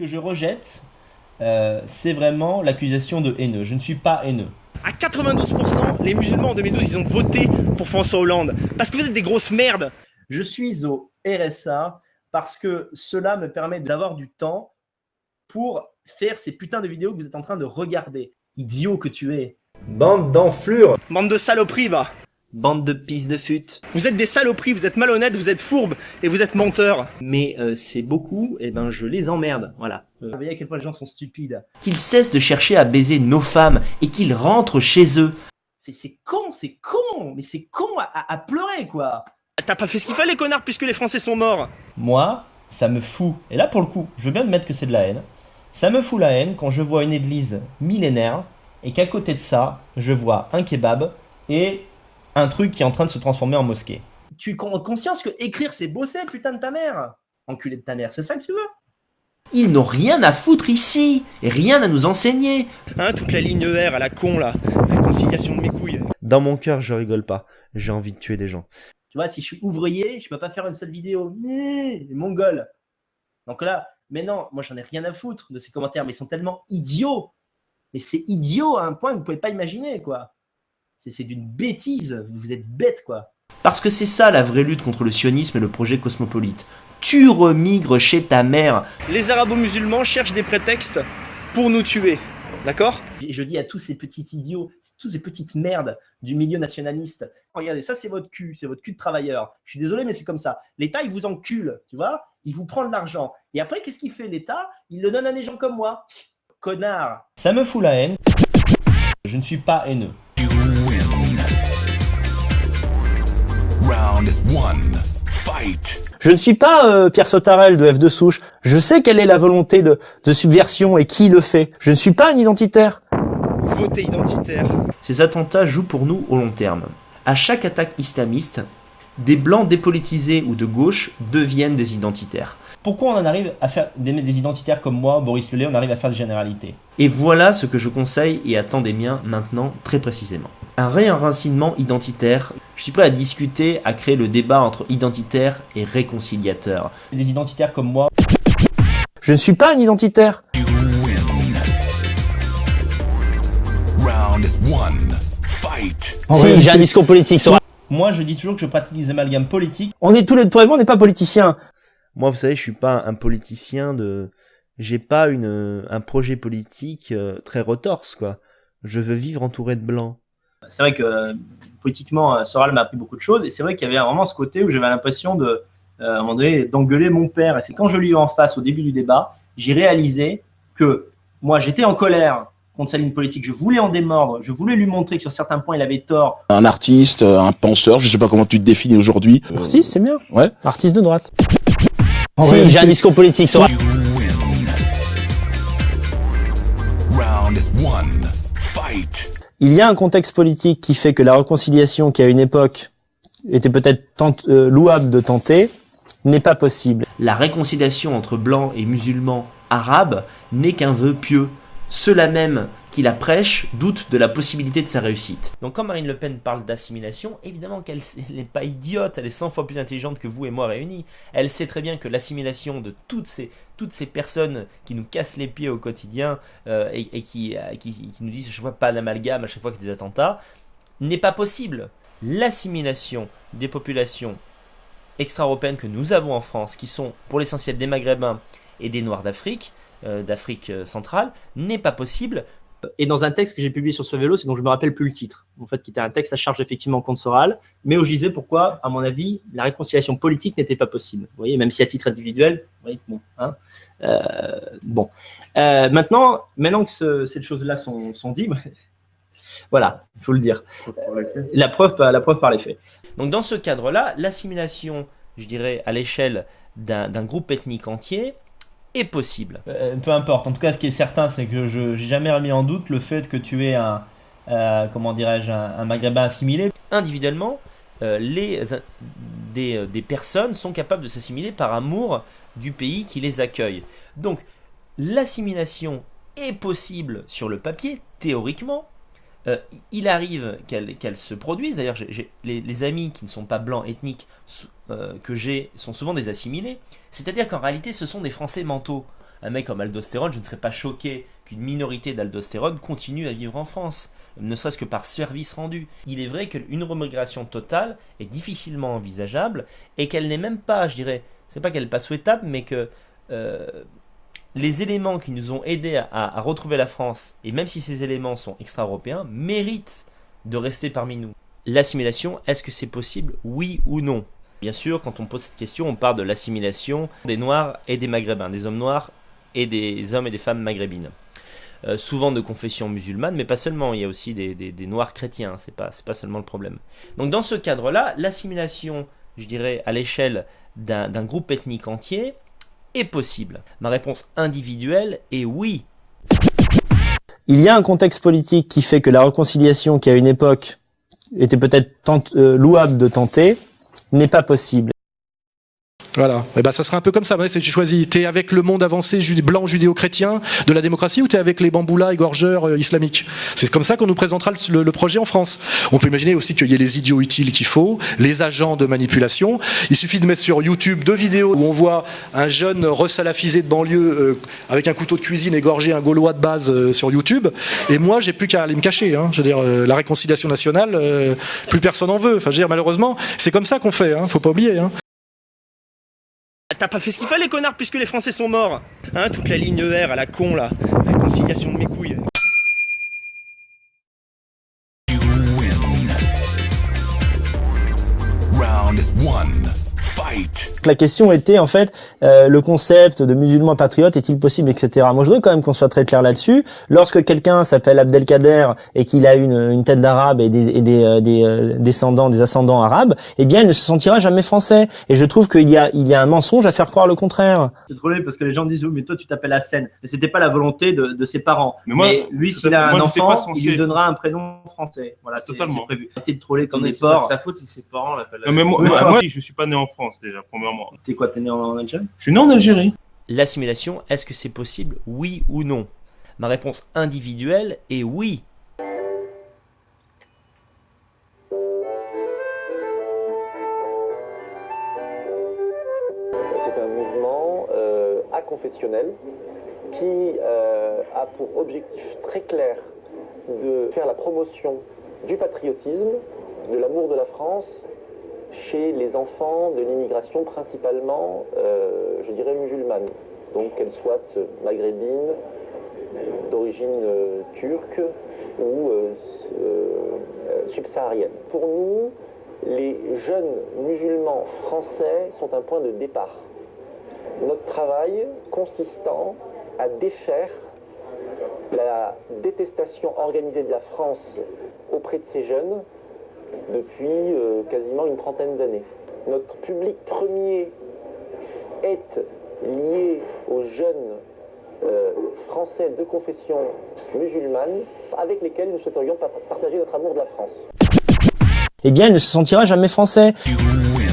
que je rejette, c'est vraiment l'accusation de haineux. Je ne suis pas haineux. À 92%, les musulmans en 2012, ils ont voté pour François Hollande. Parce que vous êtes des grosses merdes. Je suis au RSA parce que cela me permet d'avoir du temps pour faire ces putains de vidéos que vous êtes en train de regarder. Idiot que tu es. Bande d'enflures. Bande de saloperies, va. Bande de pisse de fut. Vous êtes des saloperies, vous êtes malhonnêtes, vous êtes fourbes et vous êtes menteurs. Mais c'est beaucoup, et ben je les emmerde, voilà. Vous voyez à quel point les gens sont stupides. Qu'ils cessent de chercher à baiser nos femmes et qu'ils rentrent chez eux. C'est con, mais c'est con à pleurer, quoi. T'as pas fait ce qu'il fallait, connard, puisque les Français sont morts. Moi, ça me fout, et là pour le coup, je veux bien admettre que c'est de la haine. Ça me fout la haine quand je vois une église millénaire et qu'à côté de ça, je vois un kebab et un truc qui est en train de se transformer en mosquée. Tu as conscience que écrire c'est bosser, putain de ta mère. Enculé de ta mère, c'est ça que tu veux? Ils n'ont rien à foutre ici, et rien à nous enseigner. Hein, toute la ligne R à la con, là. Réconciliation de mes couilles. Dans mon cœur, je rigole pas. J'ai envie de tuer des gens. Tu vois, si je suis ouvrier, je peux pas faire une seule vidéo. Mongol. Donc là, mais non, moi j'en ai rien à foutre de ces commentaires, mais ils sont tellement idiots. Mais c'est idiot à un point que vous pouvez pas imaginer, quoi. C'est d'une bêtise, vous êtes bêtes, quoi. Parce que c'est ça la vraie lutte contre le sionisme et le projet cosmopolite. Tu remigres chez ta mère. Les arabo-musulmans cherchent des prétextes pour nous tuer, d'accord? Et je dis à tous ces petits idiots, toutes ces petites merdes du milieu nationaliste, regardez, ça c'est votre cul de travailleur. Je suis désolé, mais c'est comme ça. L'État, il vous encule, tu vois? Il vous prend de l'argent. Et après, qu'est-ce qu'il fait, l'État? Il le donne à des gens comme moi. Connard. Ça me fout la haine. Je ne suis pas haineux. Round one, fight. Je ne suis pas Pierre Sautarel de F2 Souche. Je sais quelle est la volonté de subversion et qui le fait. Je ne suis pas un identitaire. Votez identitaire. Ces attentats jouent pour nous au long terme. À chaque attaque islamiste, des blancs dépolitisés ou de gauche deviennent des identitaires. Pourquoi on en arrive à faire des identitaires comme moi, Boris Lelay, on arrive à faire des généralités? Et voilà ce que je conseille et attends des miens maintenant très précisément. Un réenracinement identitaire. Je suis prêt à discuter, à créer le débat entre identitaire et réconciliateur. Des identitaires comme moi. Je ne suis pas un identitaire. Round one, fight. Si, j'ai un discours politique. Moi, je dis toujours que je pratique des amalgames politiques. On est tous les deux, on n'est pas politiciens. Moi, vous savez, je suis pas un politicien de... J'ai pas un projet politique très retorse, quoi. Je veux vivre entouré de blancs. C'est vrai que politiquement, Soral m'a appris beaucoup de choses. Et c'est vrai qu'il y avait vraiment ce côté où j'avais l'impression à un moment donné, d'engueuler mon père. Et c'est quand je lui ai eu en face au début du débat, j'ai réalisé que moi, j'étais en colère contre sa ligne politique. Je voulais en démordre. Je voulais lui montrer que sur certains points, il avait tort. Un artiste, un penseur, je sais pas comment tu te définis aujourd'hui. Artiste, c'est bien. Ouais. Artiste de droite. Si, j'ai un discours politique. Round one, fight. Il y a un contexte politique qui fait que la réconciliation qui à une époque était peut-être louable de tenter n'est pas possible. La réconciliation entre blancs et musulmans arabes n'est qu'un vœu pieux. Ceux-là même qui la prêchent doutent de la possibilité de sa réussite. Donc quand Marine Le Pen parle d'assimilation, évidemment qu'elle n'est pas idiote, elle est 100 fois plus intelligente que vous et moi réunis. Elle sait très bien que l'assimilation de toutes ces personnes qui nous cassent les pieds au quotidien et qui nous disent à chaque fois pas d'amalgame, à chaque fois qu'il y a des attentats, n'est pas possible. L'assimilation des populations extra-européennes que nous avons en France, qui sont pour l'essentiel des Maghrébins et des Noirs d'Afrique centrale, n'est pas possible. Et dans un texte que j'ai publié sur ce vélo, c'est dont je me rappelle plus le titre, en fait, qui était un texte à charge effectivement contre Soral, mais où je disais pourquoi, à mon avis, la réconciliation politique n'était pas possible. Vous voyez, même si à titre individuel, vous voyez, bon, hein, maintenant que ces choses-là sont dites, voilà, il faut le dire. La preuve par les faits. Donc dans ce cadre-là, l'assimilation, je dirais, à l'échelle d'un groupe ethnique entier, est possible. Peu importe. En tout cas, ce qui est certain, c'est que je n'ai jamais remis en doute le fait que tu es un maghrébin assimilé. Individuellement, des personnes sont capables de s'assimiler par amour du pays qui les accueille. Donc, l'assimilation est possible sur le papier, théoriquement. Il arrive qu'elle se produise. D'ailleurs, les amis qui ne sont pas blancs ethniques que j'ai sont souvent des assimilés. C'est-à-dire qu'en réalité, ce sont des Français mentaux. un mec comme Aldostérone, je ne serais pas choqué qu'une minorité d'aldostérone continue à vivre en France, ne serait-ce que par service rendu. Il est vrai qu'une remigration totale est difficilement envisageable et qu'elle n'est même pas, je dirais, c'est pas qu'elle n'est pas souhaitable, mais que les éléments qui nous ont aidés à retrouver la France, et même si ces éléments sont extra-européens, méritent de rester parmi nous. L'assimilation, est-ce que c'est possible? Oui ou non? Bien sûr, quand on pose cette question, on parle de l'assimilation des Noirs et des Maghrébins, des hommes noirs et des hommes et des femmes maghrébines. Souvent de confession musulmane, mais pas seulement, il y a aussi des Noirs chrétiens, c'est pas seulement le problème. Donc dans ce cadre-là, l'assimilation, je dirais, à l'échelle d'un groupe ethnique entier, est possible. Ma réponse individuelle est oui. Il y a un contexte politique qui fait que la réconciliation qui à une époque était peut-être louable de tenter n'est pas possible. Voilà, et ben ça sera un peu comme ça. Ouais, tu choisis, t'es avec le monde avancé blanc judéo-chrétien de la démocratie ou t'es avec les bamboulas égorgeurs islamiques. C'est comme ça qu'on nous présentera le projet en France. On peut imaginer aussi qu'il y ait les idiots utiles qu'il faut, les agents de manipulation. Il suffit de mettre sur YouTube 2 vidéos où on voit un jeune resalafisé de banlieue avec un couteau de cuisine égorger un Gaulois de base sur YouTube. Et moi, j'ai plus qu'à aller me cacher. Hein. Je veux dire, la réconciliation nationale, plus personne en veut. Enfin, je veux dire, malheureusement, c'est comme ça qu'on fait. Hein. Faut pas oublier. Hein. T'as pas fait ce qu'il fallait, connard, puisque les Français sont morts. Hein, toute la ligne R à la con, là. La conciliation de mes couilles. You win. Round 1. Fight. La question était en fait le concept de musulman patriote est-il possible, etc. Moi je voudrais quand même qu'on soit très clair là-dessus. Lorsque quelqu'un s'appelle Abdelkader et qu'il a une tête d'arabe et des ascendants arabes, eh bien il ne se sentira jamais français. Et je trouve qu'il y a un mensonge à faire croire le contraire. C'est trollé parce que les gens disent oui mais toi tu t'appelles Hassen. Mais c'était pas la volonté de ses parents. Mais lui s'il a un enfant, il lui donnera un prénom français. Voilà, c'est prévu. Arrêtez de troller comme des porcs. C'est sa faute si ses parents l'appellent. Non mais moi je suis pas né en France déjà premièrement. T'es quoi, t'es né en Algérie? Je suis né en Algérie. L'assimilation, est-ce que c'est possible? Oui ou non? Ma réponse individuelle est oui. C'est un mouvement aconfessionnel qui a pour objectif très clair de faire la promotion du patriotisme, de l'amour de la France, chez les enfants de l'immigration principalement, je dirais musulmane, donc qu'elle soit maghrébine, d'origine turque ou subsaharienne. Pour nous, les jeunes musulmans français sont un point de départ. Notre travail consistant à défaire la détestation organisée de la France auprès de ces jeunes depuis quasiment une trentaine d'années. Notre public premier est lié aux jeunes français de confession musulmane avec lesquels nous souhaiterions partager notre amour de la France. Eh bien, il ne se sentira jamais français. You win.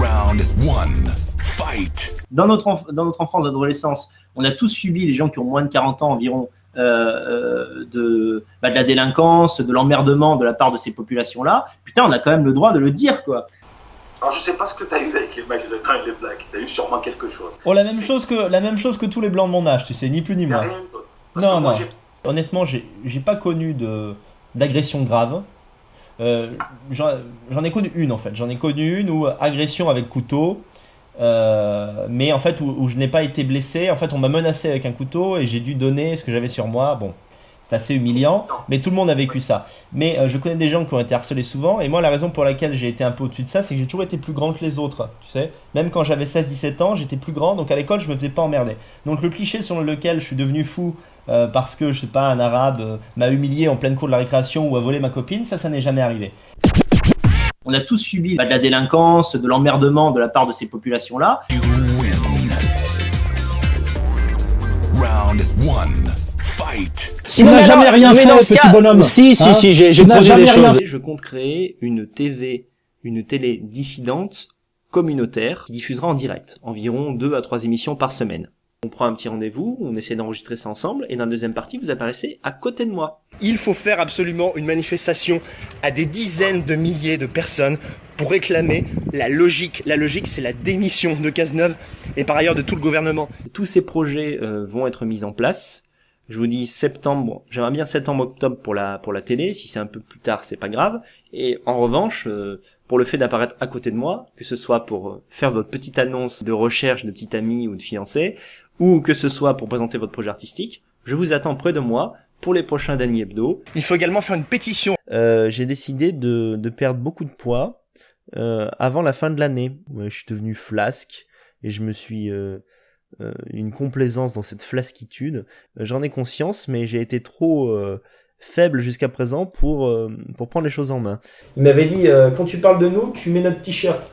Round 1. Fight. Dans notre enfance, notre adolescence, on a tous subi, les gens qui ont moins de 40 ans environ, de la délinquance, de l'emmerdement de la part de ces populations-là. Putain, on a quand même le droit de le dire, quoi. Alors je sais pas ce que t'as eu avec les Maghrébins et les Blacks, t'as eu sûrement quelque chose. Oh, la même chose que tous les blancs de mon âge, tu sais, ni plus ni moins. Non. Honnêtement, j'ai pas connu d'agression grave. J'en ai connu une en fait. J'en ai connu une où agression avec couteau. Mais en fait où je n'ai pas été blessé. En fait on m'a menacé avec un couteau et j'ai dû donner ce que j'avais sur moi. Bon, c'est assez humiliant, mais tout le monde a vécu ça. Mais je connais des gens qui ont été harcelés souvent, et moi la raison pour laquelle j'ai été un peu au-dessus de ça, c'est que j'ai toujours été plus grand que les autres, tu sais. Même quand j'avais 16-17 ans, j'étais plus grand, donc à l'école je me faisais pas emmerder. Donc le cliché selon lequel je suis devenu fou parce que, je sais pas, un arabe m'a humilié en pleine cour de la récréation ou a volé ma copine, ça n'est jamais arrivé. On a tous subi de la délinquance, de l'emmerdement de la part de ces populations-là. You win. Round 1. Fight. Tu n'as jamais rien fait, petit bonhomme. Si, j'ai posé des choses. Je compte créer une télé dissidente communautaire qui diffusera en direct, environ 2 à 3 émissions par semaine. On prend un petit rendez-vous, on essaie d'enregistrer ça ensemble, et dans la deuxième partie, vous apparaissez à côté de moi. Il faut faire absolument une manifestation à des dizaines de milliers de personnes pour réclamer la logique. La logique, c'est la démission de Cazeneuve et par ailleurs de tout le gouvernement. Tous ces projets vont être mis en place. Je vous dis septembre, bon, j'aimerais bien septembre-octobre pour la télé, si c'est un peu plus tard, c'est pas grave. Et en revanche, pour le fait d'apparaître à côté de moi, que ce soit pour faire votre petite annonce de recherche de petit ami ou de fiancé, ou que ce soit pour présenter votre projet artistique, je vous attends près de moi pour les prochains Dany Hebdo. Il faut également faire une pétition. J'ai décidé de perdre beaucoup de poids avant la fin de l'année. Ouais, je suis devenu flasque et je me suis une complaisance dans cette flasquitude. J'en ai conscience, mais j'ai été trop faible jusqu'à présent pour prendre les choses en main. Il m'avait dit, quand tu parles de nous, tu mets notre t-shirt.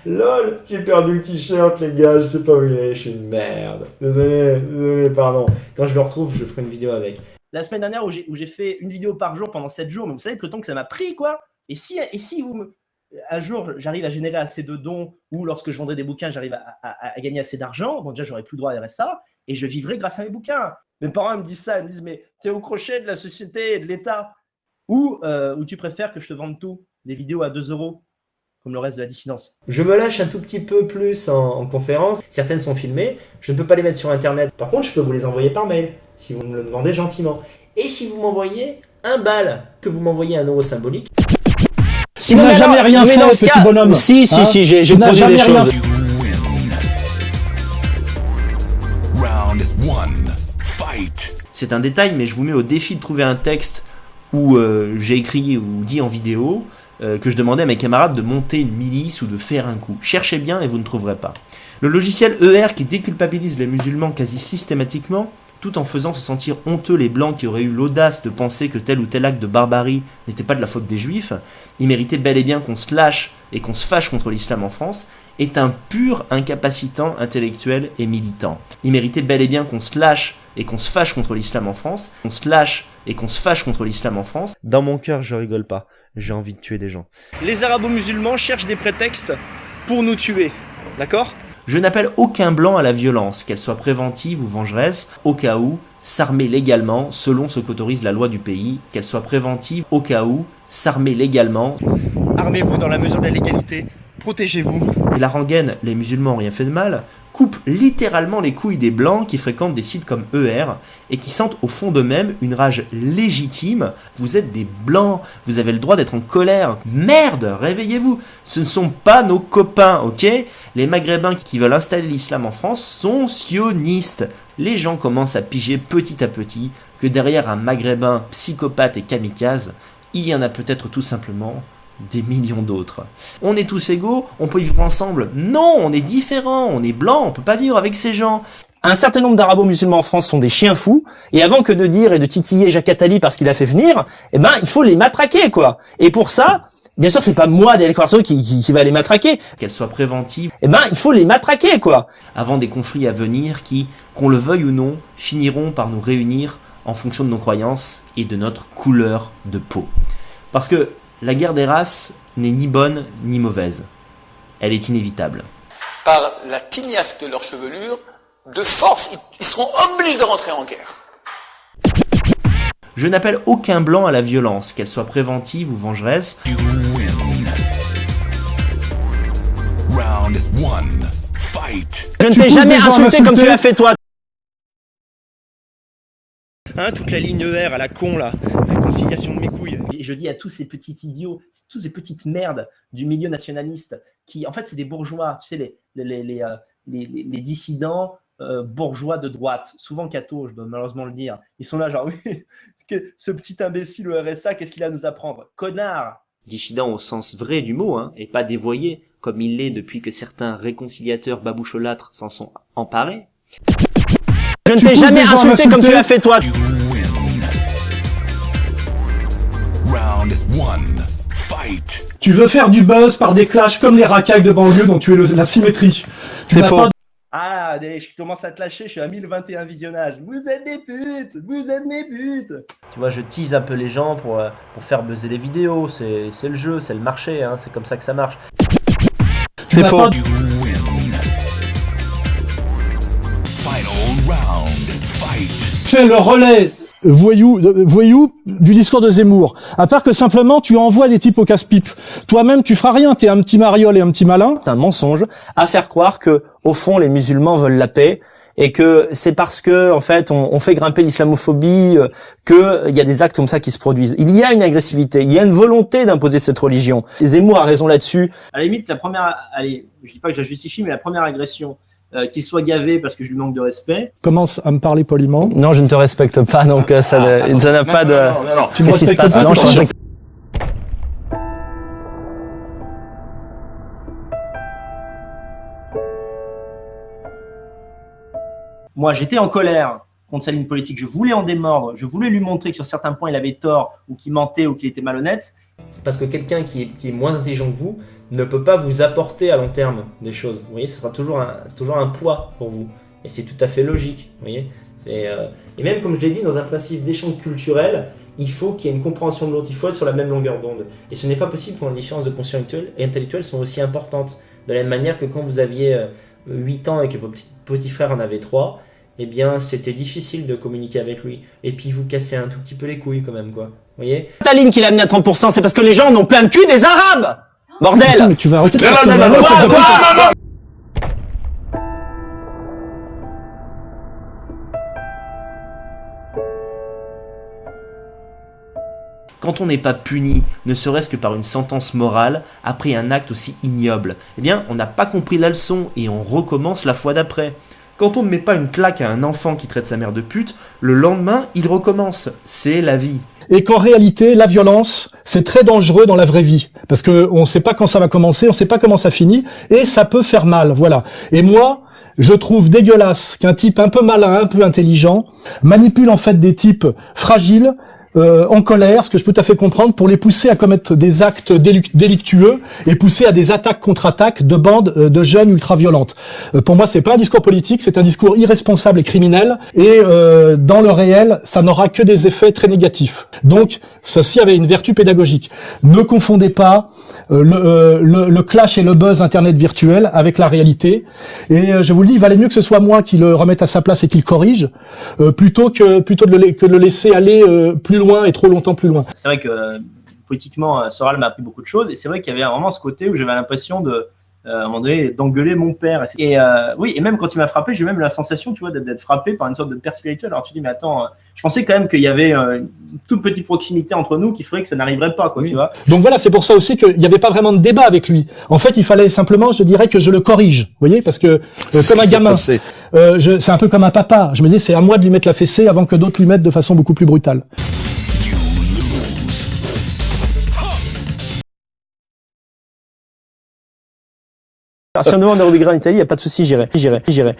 Lol, j'ai perdu le t-shirt, les gars, je sais pas où il est, je suis une merde. Désolé, pardon. Quand je le retrouve, je ferai une vidéo avec. La semaine dernière où j'ai fait une vidéo par jour pendant 7 jours, mais vous savez le temps que ça m'a pris, quoi. Et si un jour j'arrive à générer assez de dons, ou lorsque je vendrai des bouquins, j'arrive à gagner assez d'argent, bon déjà j'aurai plus le droit à RSA, et je vivrai grâce à mes bouquins. Mes parents me disent ça, ils me disent mais t'es au crochet de la société et de l'État. Ou tu préfères que je te vende tout, des vidéos à 2 €, comme le reste de la dissidence. Je me lâche un tout petit peu plus en conférence. Certaines sont filmées, je ne peux pas les mettre sur internet. Par contre, je peux vous les envoyer par mail, si vous me le demandez gentiment. Et si vous m'envoyez 1 bal, que vous m'envoyez 1 € symbolique. Tu n'as jamais rien fait, petit bonhomme. Si, j'ai produit des choses. Round 1. Fight. C'est un détail, mais je vous mets au défi de trouver un texte où j'ai écrit ou dit en vidéo que je demandais à mes camarades de monter une milice ou de faire un coup. Cherchez bien et vous ne trouverez pas. Le logiciel ER qui déculpabilise les musulmans quasi systématiquement, tout en faisant se sentir honteux les blancs qui auraient eu l'audace de penser que tel ou tel acte de barbarie n'était pas de la faute des juifs, il méritait bel et bien qu'on se lâche et qu'on se fâche contre l'islam en France, est un pur incapacitant intellectuel et militant. Il méritait bel et bien qu'on se lâche et qu'on se fâche contre l'islam en France, qu'on se lâche et qu'on se fâche contre l'islam en France. Dans mon cœur, je rigole pas. J'ai envie de tuer des gens. Les arabo-musulmans cherchent des prétextes pour nous tuer, d'accord ? Je n'appelle aucun blanc à la violence, qu'elle soit préventive ou vengeresse, au cas où, s'armer légalement, selon ce qu'autorise la loi du pays, qu'elle soit préventive, au cas où, s'armer légalement. Armez-vous dans la mesure de la légalité, protégez-vous. Et la rengaine, les musulmans n'ont rien fait de mal, coupe littéralement les couilles des blancs qui fréquentent des sites comme ER et qui sentent au fond d'eux-mêmes une rage légitime. Vous êtes des blancs, vous avez le droit d'être en colère. Merde, réveillez-vous, ce ne sont pas nos copains, ok ? Les maghrébins qui veulent installer l'islam en France sont sionistes. Les gens commencent à piger petit à petit que derrière un maghrébin psychopathe et kamikaze, il y en a peut-être tout simplement des millions d'autres. On est tous égaux, on peut vivre ensemble. Non, on est différents, on est blancs, on peut pas vivre avec ces gens. Un certain nombre d'arabo-musulmans en France sont des chiens fous, et avant que de dire et de titiller Jacques Attali parce qu'il a fait venir, eh ben, il faut les matraquer, quoi. Et pour ça, bien sûr, c'est pas moi, Daniel Corso, qui va les matraquer. Qu'elles soient préventives. Eh ben, il faut les matraquer, quoi. Avant des conflits à venir qui, qu'on le veuille ou non, finiront par nous réunir en fonction de nos croyances et de notre couleur de peau. Parce que la guerre des races n'est ni bonne ni mauvaise. Elle est inévitable. Par la tignasse de leur chevelure, de force, ils seront obligés de rentrer en guerre. Je n'appelle aucun blanc à la violence, qu'elle soit préventive ou vengeresse. Round 1. Fight. Je ne t'ai jamais insulté comme tu l'as fait toi. Hein, toute la ligne ER à la con là, réconciliation de mes couilles. Et je dis à tous ces petits idiots, tous ces petites merdes du milieu nationaliste, qui en fait c'est des bourgeois, tu sais, les dissidents bourgeois de droite, souvent cathos, je dois malheureusement le dire. Ils sont là genre, oui, ce petit imbécile au RSA, qu'est-ce qu'il a à nous apprendre ? Connard ! Dissident au sens vrai du mot, hein, et pas dévoyé, comme il l'est depuis que certains réconciliateurs baboucholâtres s'en sont emparés. Je ne t'ai jamais insulté comme tu l'as fait toi. Round 1. Fight. Tu veux faire du buzz par des clashs comme les racailles de banlieue dont tu es la symétrie. C'est faux. Ah, je commence à te lâcher, je suis à 1021 visionnages. Vous êtes des putes, vous êtes mes putes. Tu vois, je tease un peu les gens pour faire buzzer les vidéos. C'est le jeu, c'est le marché, hein, c'est comme ça que ça marche. C'est faux. Fight. fais le relais voyou du discours de Zemmour. À part que simplement tu envoies des types au casse-pipe. Toi-même tu feras rien, t'es un petit mariole et un petit malin. C'est un mensonge à faire croire que au fond les musulmans veulent la paix et que c'est parce que en fait on fait grimper l'islamophobie que il y a des actes comme ça qui se produisent. Il y a une agressivité, il y a une volonté d'imposer cette religion. Zemmour a raison là-dessus. À la limite, la première, allez, je dis pas que je la justifie, mais la première agression, qu'il soit gavé parce que je lui manque de respect. Commence à me parler poliment. Non, je ne te respecte pas, donc ça n'a pas de. Non. Tu me Qu'est-ce qui se respectes passe? pas, Non, je te attention. respecte. Moi, j'étais en colère contre sa ligne politique. Je voulais en démordre. Je voulais lui montrer que sur certains points, il avait tort ou qu'il mentait ou qu'il était malhonnête. Parce que quelqu'un qui est moins intelligent que vous ne peut pas vous apporter à long terme des choses. Vous voyez, ce sera toujours un poids pour vous. Et c'est tout à fait logique. Vous voyez, et même comme je l'ai dit, dans un principe d'échange culturel, il faut qu'il y ait une compréhension de l'autre. Il faut être sur la même longueur d'onde. Et ce n'est pas possible quand les différences de conscience intellectuelle sont aussi importantes. De la même manière que quand vous aviez 8 ans et que vos petits frères en avaient 3, eh bien, c'était difficile de communiquer avec lui. Et puis, vous cassez un tout petit peu les couilles quand même, quoi. Vous voyez ? Staline qui l'a amené à 30%, c'est parce que les gens en ont plein le cul des Arabes. Bordel! Putain, mais tu vas arrêter de faire Quand on n'est pas puni, ne serait-ce que par une sentence morale, après un acte aussi ignoble, eh bien, on n'a pas compris la leçon et on recommence la fois d'après. Quand on ne met pas une claque à un enfant qui traite sa mère de pute, le lendemain, il recommence. C'est la vie. Et qu'en réalité, la violence, c'est très dangereux dans la vraie vie. Parce que on sait pas quand ça va commencer, on sait pas comment ça finit, et ça peut faire mal, voilà. Et moi, je trouve dégueulasse qu'un type un peu malin, un peu intelligent, manipule en fait des types fragiles, en colère, ce que je peux tout à fait comprendre, pour les pousser à commettre des actes délictueux et pousser à des attaques contre-attaques de bandes de jeunes ultra-violentes. Pour moi, c'est pas un discours politique, c'est un discours irresponsable et criminel, et dans le réel, ça n'aura que des effets très négatifs. Donc, ceci avait une vertu pédagogique. Ne confondez pas le clash et le buzz internet virtuel avec la réalité, et je vous le dis, il valait mieux que ce soit moi qui le remette à sa place et qui le corrige, plutôt que de le laisser aller plus loin et trop longtemps plus loin. C'est vrai que politiquement, Soral m'a appris beaucoup de choses, et c'est vrai qu'il y avait vraiment ce côté où j'avais l'impression de, à un moment donné, d'engueuler mon père. Et oui, et même quand il m'a frappé, j'ai même eu la sensation, tu vois, d'être frappé par une sorte de père spirituel. Alors tu dis, mais attends, je pensais quand même qu'il y avait une toute petite proximité entre nous qui ferait que ça n'arriverait pas, quoi, oui. Tu vois. Donc voilà, c'est pour ça aussi qu'il n'y avait pas vraiment de débat avec lui. En fait, il fallait simplement, je dirais, que je le corrige. Vous voyez, parce que comme un gamin, c'est un peu comme un papa. Je me disais, c'est à moi de lui mettre la fessée avant que d'autres lui mettent de façon beaucoup plus brutale. Si on demande de Ruby Grant en Italie, il n'y a pas de souci, j'irai.